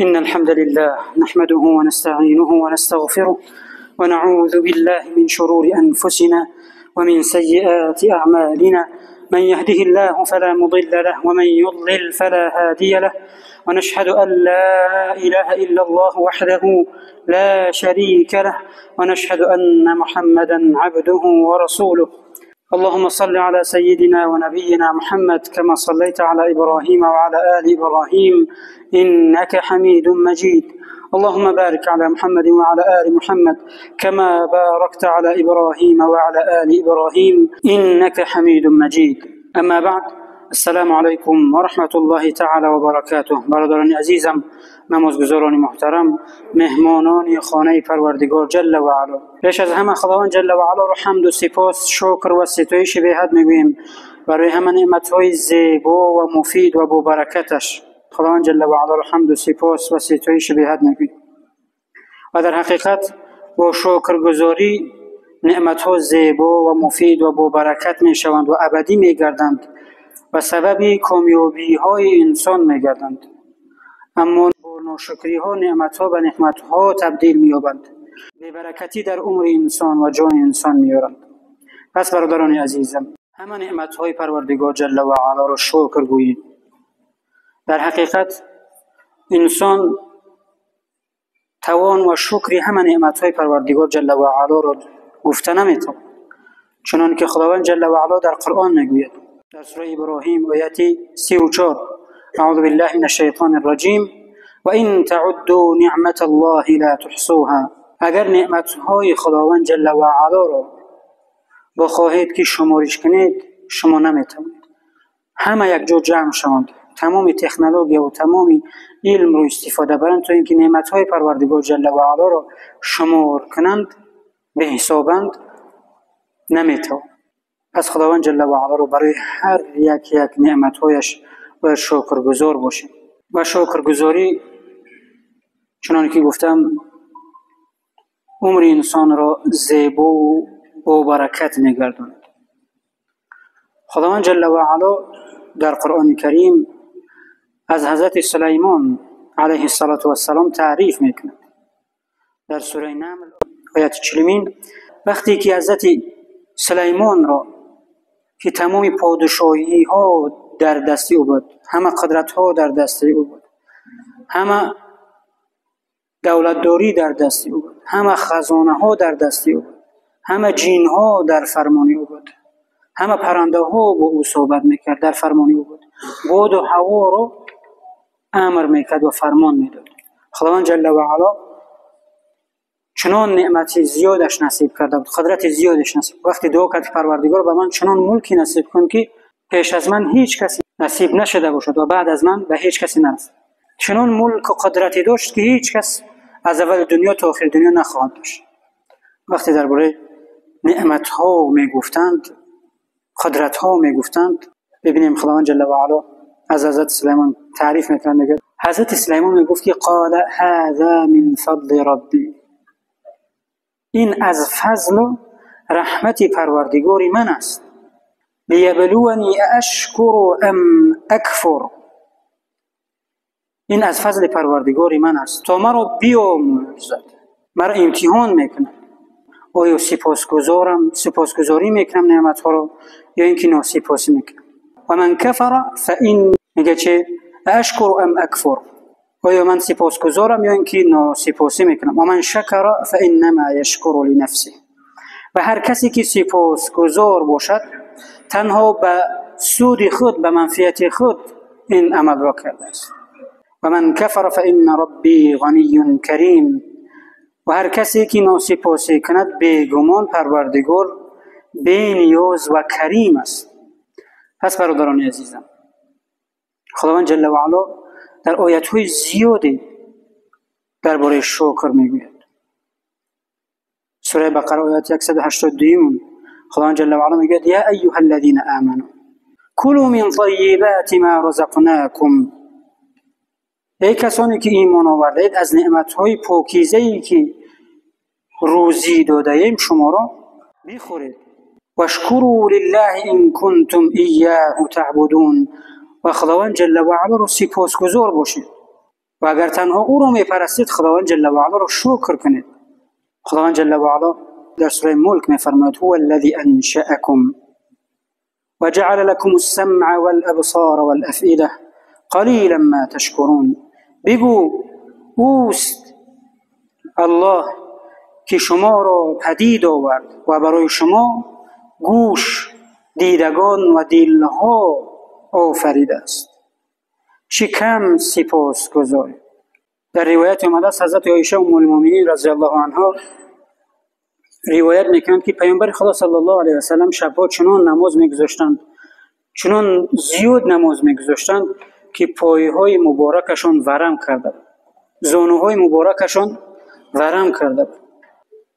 إن الحمد لله نحمده ونستعينه ونستغفره ونعوذ بالله من شرور أنفسنا ومن سيئات أعمالنا. من يهده الله فلا مضل له ومن يضلل فلا هادي له، ونشهد أن لا إله إلا الله وحده لا شريك له، ونشهد أن محمدا عبده ورسوله. اللهم صل على سيدنا ونبينا محمد كما صليت على إبراهيم وعلى آل إبراهيم إنك حميد مجيد. اللهم بارك على محمد وعلى آل محمد كما باركت على إبراهيم وعلى آل إبراهيم إنك حميد مجيد. أما بعد، السلام عليكم ورحمة الله تعالى وبركاته. برادران عزیزم، نمازگزاران محترم، مهمانان خانه پروردگار جل و علا، پیش از همه خداوند جل و علا رو حمد و سپاس، شکر و ستایش به حد میگوییم برای همه نعمت‌های زیبا و مفید و با برکتش. خداوند جل و علا رو حمد و سپاس و ستایش به حد میگوییم و در حقیقت با شکرگزاری نعمت‌ها زیبا و مفید و با برکت میشوند و ابدی میگردند و سبب کامیابی‌های انسان میگردند. اما با ناشکری ها نعمت ها به نقمت ها تبدیل می‌یابند، بی برکتی در عمر انسان و جان انسان می‌آورند. پس برادران عزیزم، همه نعمت های پروردگار جل و علا را شکر گویید. در حقیقت انسان توان و شکر همه نعمت های پروردگار جل و علا را گفته نمی‌تواند، چنان که خداوند جل و علا در قرآن میگوید در سوره ابراهیم آیه 34: اعوذ بالله من الشیطان الرجیم و این تعدوا نعمت الله لا تحصوها. اگر نعمتهای خداوند جل و علا را بخواهید که شمارش کنید، شما نمیتوانید. همه یک جا جمع شوند، تمام تکنولوژی و تمام علم رو استفاده برند تا اینکه نعمتهای پروردگار جل و علا را شمار کنند، به حسابند، نمیتوانند. پس خداوند جل و علا را برای هر یک نعمتهایش باید شکرگزار باشیم و شکرگزاری چنان که گفتم عمر انسان را زیبا و با برکت می‌گرداند. خداوند جل و علا در قرآن کریم از حضرت سلیمان علیه السلام تعریف میکند. در سوره نمل آیه 40 وقتی که حضرت سلیمان را که تمام پادشاهی ها در دستی او بود، همه قدرت ها در دستی او بود، همه دولتداری در دستی او بود، همه خزانه ها در دستی او بود، همه جین ها در فرمان او بود، همه پرنده ها با او صحبت میکرد، در فرمان او بود، باد و هوا رو امر میکرد و فرمان میداد. خداوند جل و علا چنان نعمت زیادش نصیب کرده بود، قدرت زیادش نصیب. وقتی دعا کرد پروردگار به من چنان ملکی نصیب کن که پیش از من هیچ کسی نصیب نشده باشد و بعد از من به هیچ کسی نرسد. چنان ملک و قدرتی داشت که هیچ کس از اول دنیا تا آخر دنیا نخواهد داشت. وقتی درباره نعمت ها میگفتند، قدرت ها میگفتند، ببینیم خداوند جل و علا از حضرت سلیمان تعریف میکنه. میگه حضرت سلیمان میگفت که قال هذا من فضل ربی، این از فضل و رحمت پروردگار من است. لیبلونی اشکر ام اکفر، این از فضل پروردگار من است تا مرا بیاموزد، مرا امتحان میکنه. آیا سپاسگزاری میکنم نعمت ها رو یا اینکه ناسپاسی میکنم؟ و من کفر فإن، میگه چه؟ اشکر ام اکفر، آیا من سپاسگزارم یا اینکه ناسپاسی میکنم؟ و من شکر فإنما یشکر لنفسه، و هر کسی که سپاسگزار باشد تنها به سود خود، به منفعت خود این عمل را کرده است. و من کفر فإن ربی غنی کریم، و هر کسی که ناسپاسی کند بیگمان پروردگار بی نیاز و کریم است. پس برادران عزیزم، خداوند جل و علا در آیات‌های زیادی درباره شکر میگوید. سوره بقره آیات 182 خداوند جل و علا میگه یا ایها الذین آمنوا کلوا من طیبات ما رزقناکم، ای کسانی که ایمان آوردید از نعمت‌های پاکیزه‌ای که روزی داده ایم شما را بخورید. واشکروا لله ان کنتم ایاه تعبدون، و خداوند جل و علا را سپاسگزار باشید. و اگر تنها او را میپرستید خداوند جل و علا را شکر کنید. خداوند جل و علا در سوره ملک میفرماید هو الذی انشأکم و جعل لكم السمع والابصار والافئده قلیلا ما تشکرون. بگو اوست الله که شما را پدید آورد و برای شما گوش، دیدگان و دلها آفریده است. چه کم سپاس گذاری. در روایت آمده است حضرت عایشه ام المؤمنین رضی الله عنها روایت میکنند که پیامبر خدا صلی الله علیه و سلم شبها چنان نماز میگذاشتند، چنان زیاد نماز میگذاشتند که پایهای مبارکشان ورم کرده بود، زانوهای مبارکشان ورم کرده بود.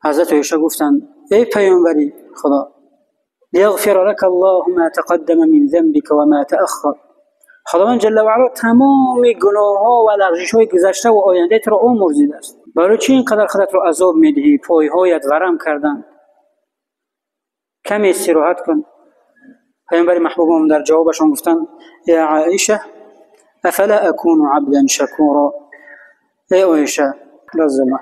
حضرت عایشه گفتند ای پیامبری خدا، لیغفر لك الله ما تقدم من ذنبك و ما تأخر. خداوند جل و علا تمام گناه‌ها و لغزش‌های گذشته و آینده تو را آمرزیده است. برای چی اینقدر خودت را عذاب میدهی؟ پایهایت ورم کردن. کمی استراحت کن. پیامبر محبوبم در جوابشون گفتن یا عایشه افلا اكون عبدا شکورا. ای عایشه لازمه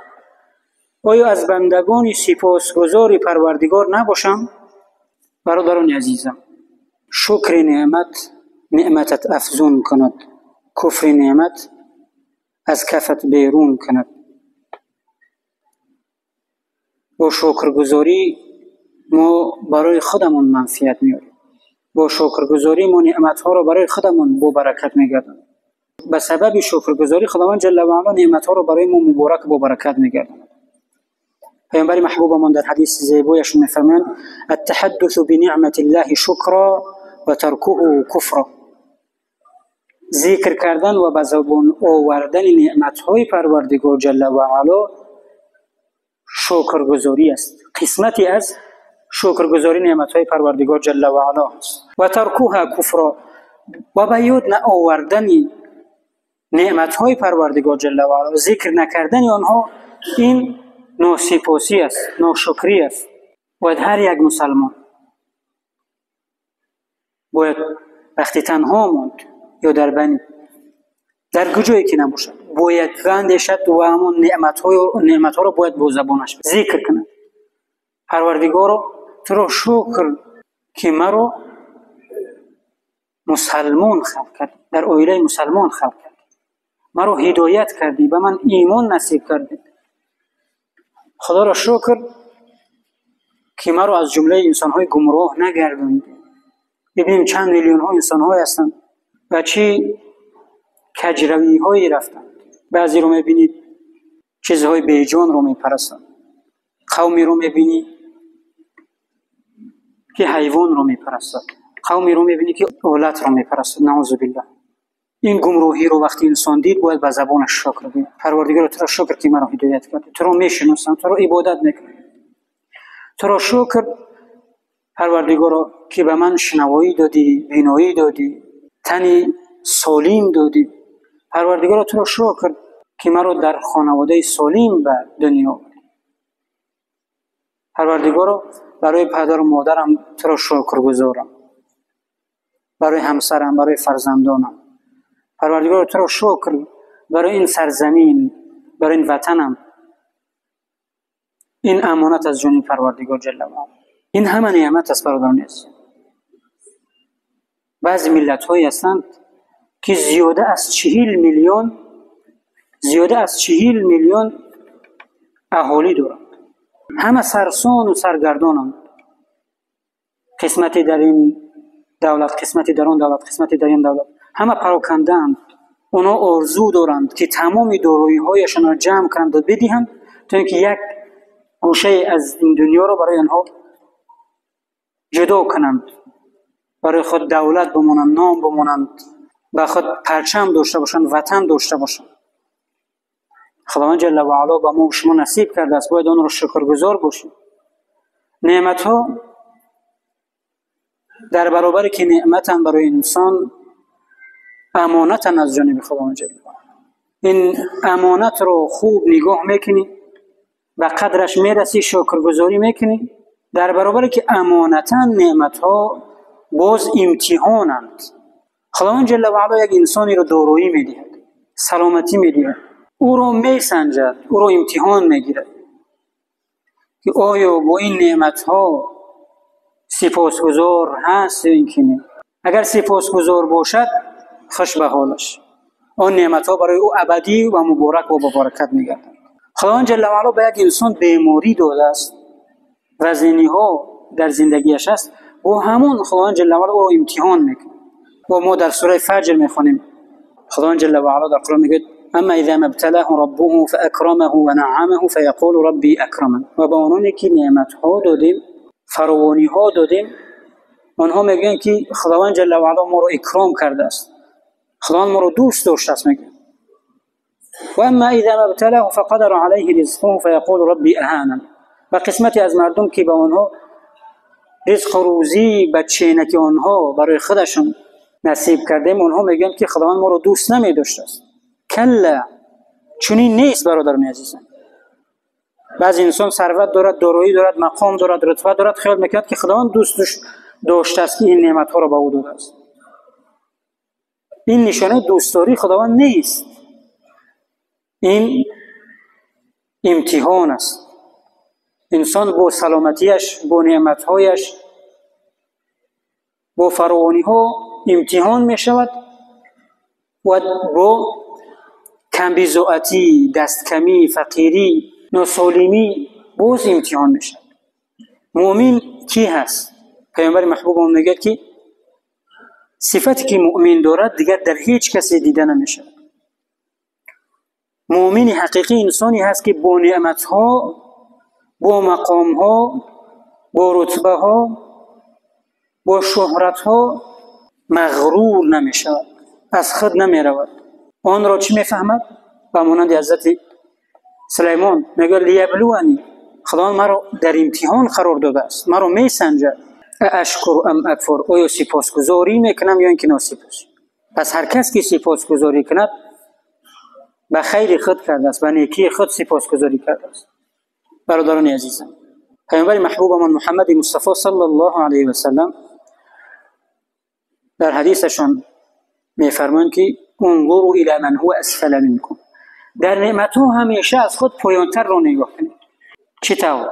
آیا از بندگان سپاسگزار پروردگار نباشم؟ برادران عزیزم، شکر نعمتت افزون کند، کفر نعمت از کفت بیرون کند. با شکرگزاری ما برای خودمون منفعت میاریم. با شکرگزاری ما نعمتها را برای خودمون با برکت میگردیم. به سبب شکرگزاری خداوند جل و علا نعمتها را برای ما مبارک با برکت میگردیم. پیامبر محبوبمان در حدیث زیبایش میفرمایند التحدث بنعمت الله شکرا و ترکه کفرا. ذکر کردن و به زبان آوردن نعمتهای پروردگار جل و علا شکرگزاری است. قسمتی از شکرگزاری نعمتهای پروردگار جل و علا است. و ترکه کفرا و به یاد نآوردن نعمتهای پروردگار جل و علا، ذکر نکردن آنها، این ناسپاسی است، ناشکری است. باید هر یک مسلمان باید وقتی تنها ماند یا در بنی در کجایی که نباشد باید اندیشد و همون نعمتها را باید با زبانش ذکر کنه. پروردگارا تو را شکر که مرا مسلمان خلق کرد، در عائله مسلمان خلق کرد، مرا هدایت کردی، به من ایمان نصیب کردی. خدا را شکر که مرا از جمله انسان‌های گمراه نگرداند. ببینیم چند میلیون ها انسان‌های هستند و چه کجروی‌هایی رفتند. بعضی رو می‌بینید چیزهای بیجان رو می‌پرستند. قومی رو می‌بینی که حیوان رو می‌پرستند. قومی رو می‌بینی که آلت رو می‌پرستند. نعوذ بالله. این گمراهی رو وقتی انسان دید باید به زبانش شکر بگه. پروردگار تو را شکر که مرا هدایت کردی، تو را میشناسم، تو را عبادت میکنم. تو را شکر پروردگارا که به من شنوایی دادی، بینایی دادی، تنی سالم دادی. پروردگارا تو را شکر که مرا در خانواده سالم به دنیا آوردی. پروردگارا برای پدر و مادرم تو را شکرگزارم، برای همسرم، برای فرزندانم. پروردگار تو را شکر برای این سرزمین، برای این وطنم. این امانت از جانب پروردگار جل و علا. این همه نعمت است برادران عزیز. بعضی ملت‌هایی هستند که زیاده از 40 میلیون اهالی دارند. همه سرسان و سرگردانند. قسمتی در این دولت، قسمتی در آن دولت، قسمتی در این دولت. همه پراکندند. اونا آرزو دارند که تمام دارایی‌هایشان را جمع کنند و بدهند تا اینکه یک گوشه از این دنیا را برای آنها جدا کنند، برای خود دولت بمانند، نام بمانند، به خود پرچم داشته باشند، وطن داشته باشند. خداوند جل و علا به ما و شما نصیب کرده است، باید آن را شکرگزار باشیم. نعمت‌ها در برابر که نعمتن برای انسان، امانتن از جانب خداوند جل و علا. این امانت رو خوب نگاه میکنی، به قدرش میرسی، شکرگزاری میکنی. در برابر که امانتن نعمت‌ها باز امتحانند. خداوند جل و علا یک انسانی رو دارایی میدهد، سلامتی میدهد، او رو میسنجد، او رو امتحان میگیرد که آیا با این نعمتها سپاسگزار هست یا اینکه نه. اگر سپاسگزار باشد خوش به حالش، آن نعمتها برای او ابدی و مبارک و با برکت میگردند. خداوند جل و علا به یک انسان بیماری داده است، وزنی‌ها در زندگیش است، و همون خداوند جل و علا او امتحان میکنه. و ما در سوره فجر میخونیم خداوند جل و علا در قرآن میگه اما اذا ما ابتلاه ربه فاکرمه و نعمه فیقول ربی اکرمن. و با اونانی که نعمت‌ها دادیم، فراوانی‌ها دادیم، آنها میگن که خداوند جل و علا ما رو اکرام کرده است، خداوند ما رو دوست داشته است. میگه و اما اذا ما ابتلاه فقدر علیه رزقه فیقول ربی اهانن. و قسمتی از مردم که به آنها رزق و روزی بچینکی آنها برای خودشون نصیب کردیم، آنها میگن که خداوند ما رو دوست نمی‌داشته است. کلا، چنین نیست برادران عزیزان. بعضی انسان ثروت دارد، دارایی دارد، مقام دارد، رتبه دارد، خیال میکرد که خداوند دوست داشته است که این نعمت‌ها را به او داده است. این نشانه دوستداری خداوند نیست، این امتحان است. انسان با سلامتیش، با نعمت‌هایش، با فراوانی‌ها امتحان می‌شود و با کمبیزاعتی، دستکمی، فقیری، ناسالمی باز امتحان می‌شود. مؤمن کی هست؟ پیامبر محبوب ما میگه که صفتی که مؤمن دارد دیگر در هیچ کسی دیده نمیشه. مؤمن حقیقی انسانی هست که با نعمت‌ها، با مقام‌ها، با رتبه‌ها، با شهرت‌ها مغرور نمیشه، از خود نمیرود. آن را چی میفهمد؟ و مانند حضرت سلیمان میگه لیبلونی، خداوند مرا در امتحان قرار داده است، مرا میسنجد. اشکر ام اکفر، آیا سپاسگزاری میکنم یا اینکه ناسپاس؟ پس هر کس که سپاسگزاری کند به خیر خود کرده است، به نیکی خود سپاسگزاری کرده است. برادران عزیزم، پیامبر محبوبمان محمد مصطفی صلی الله علیه و سلم در حدیثشان میفرمایند که انظروا الی من هو اسفل منکم. در نعمت‌ها همیشه از خود پایانتر را نگاه کنید. چطور؟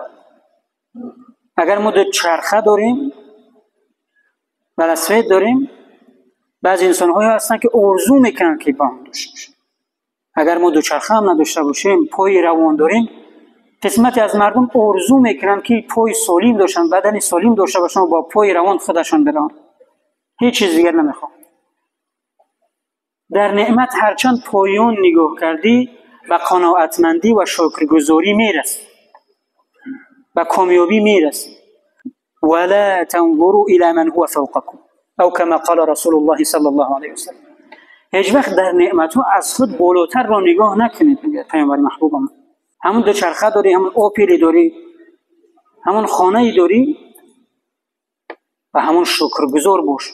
اگر ما دو چرخه داریم، بلسفید داریم، بعضی انسان‌های هستن که آرزو میکنن که با هم داشته باشن. اگر ما دو چرخه هم نداشته باشیم، پای روان داریم، قسمتی از مردم آرزو میکنن که پای سالم داشتن، بدن سالم داشته باشن و با پای روان خودشان برن. هیچ چیز دیگر نمیخوام. در نعمت هرچند پایان نگاه کردی، به قناعتمندی و شکرگزاری میرسی، به کامیابی میرسی. ولا تنظروا الى من هو فوقكم او كما قال رسول الله صلی الله علیه و سلم. هیچ وقت در نعمت‌ها از خود بالاتر را نگاه نکنید. میگه پیامبر محبوبم، همون دو چرخه داری، همون اوپیلی داری، همون خانه‌ای داری، و همون شکرگزار باش.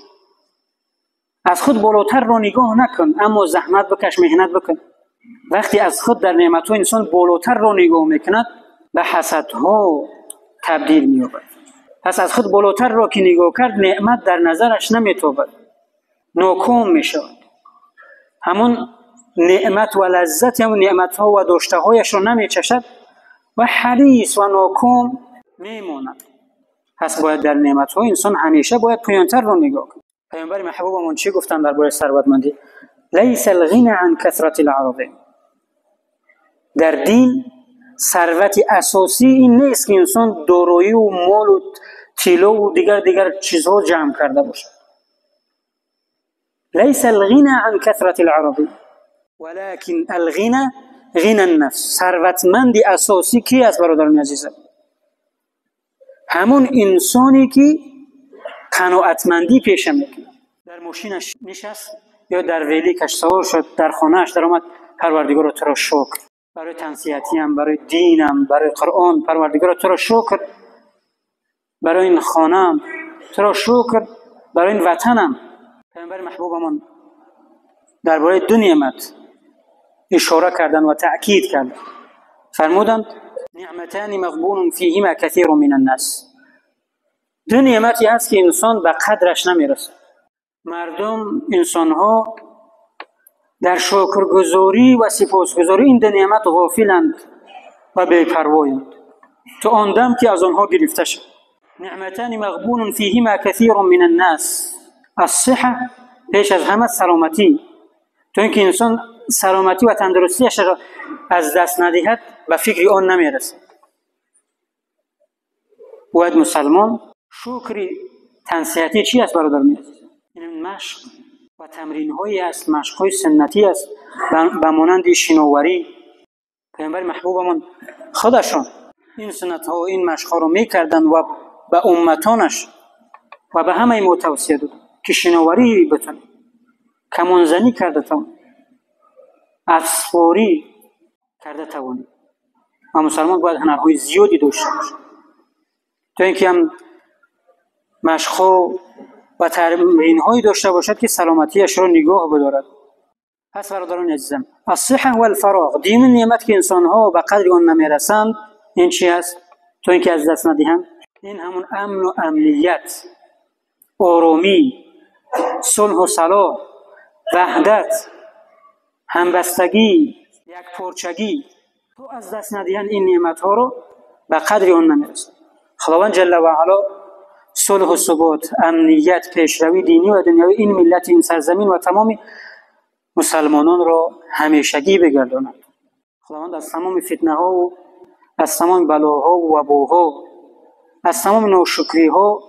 از خود بالاتر را نگاه نکن، اما زحمت بکش، مهنت بکن. وقتی از خود در نعمت‌ها انسان بالاتر را نگاه میکند، به حسدها تبدیل می‌یابد. پس از خود بالاتر را که نگاه کرد، نعمت در نظرش نمیتابد، ناکام میشود. همون نعمت و لذت، همون نعمت‌ها و داشته‌هایش را نمیچشد و حریص و ناکام میماند. پس باید در نعمت‌ها انسان همیشه باید پایانتر را نگاه کند. پیامبر محبوبمون چی گفتن درباره ثروتمندی؟ لیس الغنى عن کثرة العرض. در دین ثروت اساسی این نیست که انسان دارایی و مال و طلا و دیگر چیزها جمع کرده باشد. لیس الغنى عن کثرة العرض ولكن الغنى غنى النفس. ثروتمندی اساسی کی است برادران عزیزم؟ همون انسانی که قناعتمندی پیشه میکنه. در ماشینش نشست یا در ویلیکش سوار شد، در خانهش در آمد، پروردگار تو را شکر، برای تنصیحاتیم، برای دینم، برای قرآن، پروردگار تو را شکر، برای این خانه‌ام تو را شکر، برای این وطنم. پیامبر محبوبمون درباره دو نعمت اشاره کردن و تأکید کردن. فرمودند نعمتان مغبون فیهما کثیر من الناس. دو نعمتی هست که انسان به قدرش نمیرسه. مردم، انسان‌ها در شکرگزاری و سپاسگزاری این دو نعمت غافلند و بی‌پروایند تا آن دم که از آنها گرفته شد. نعمتان مغبون فیهما کثیر من الناس، الصحه پیش از همه سلامتی، تو اینکه انسان سلامتی و تندرستیش را از دست ندهد به فکر آن نمیرسد. باید مسلمان شکر تنصیحاتی چی است برادر میاد؟ این مشق و تمرین هایی است، مشق های سنتی است به مانند شناوری. پیامبر محبوبمون خودشان این سنت ها و این مشق ها رو میکردن و به امتانش و به همه ما توصیه دادن که شناوری بتونید، کمانزنی کرده توانید، اسواری کرده توانید. و مسلمان باید هنرهای زیادی داشته باشد تا اینکه هم مشق‌ها و تمرین‌هایی داشته باشد که سلامتیش را نگاه بدارد. پس برادران عزیزم، الصحه و الفراغ، دیمین نعمت که انسان‌ها به قدر آن نمیرسند، این چی است؟ تا اینکه از دست ندهند، این همون امن و امنیت، آرامی، صلح و صلاح، وحدت، همبستگی، یکپارچگی، تو از دست ندهند این نعمت‌ها رو به قدر آن نمیرسند. خداوند جل و علا صلح و ثبات، امنیت، پیشروی دینی و دنیوی این ملت، این سرزمین و تمام مسلمانان را همیشگی بگرداند. خداوند از تمام فتنه ها و از تمام بلاها و وباها، از تمام ناشکری ها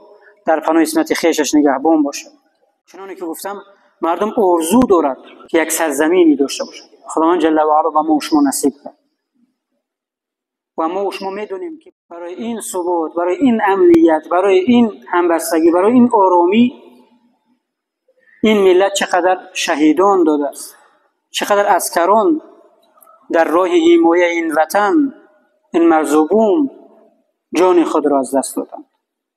در پناه اسمت خویشش نگهبان باشد. چنانه که گفتم مردم آرزو دارد که یک سرزمینی داشته باشد. خداوند جل و علا به ما و شما نصیب کند. و ما و شما میدونیم که برای این ثبات، برای این امنیت، برای این همبستگی، برای این آرامی، این ملت چقدر شهیدان داده است، چقدر عسکران در راه حمایت این وطن، این مرزبون جان خود را از دست دادند،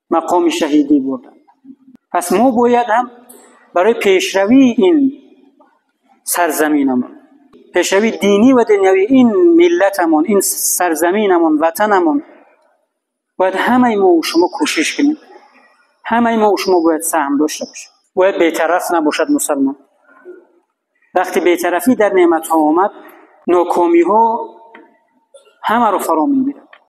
مقام شهیدی بردند. پس ما باید هم برای پیشروی این سرزمینمون، پیشروی دینی و دنیوی این ملتمون، این سرزمینمون، وطنمون، باید همه ما و شما کوشش کنیم. همه ما و شما باید سهم داشته باشیم. باید بی‌طرف نباشد مسلمان. وقتی بی‌طرفی در نعمت ها آمد، ناکامی ها همه رو فرا میگیرد.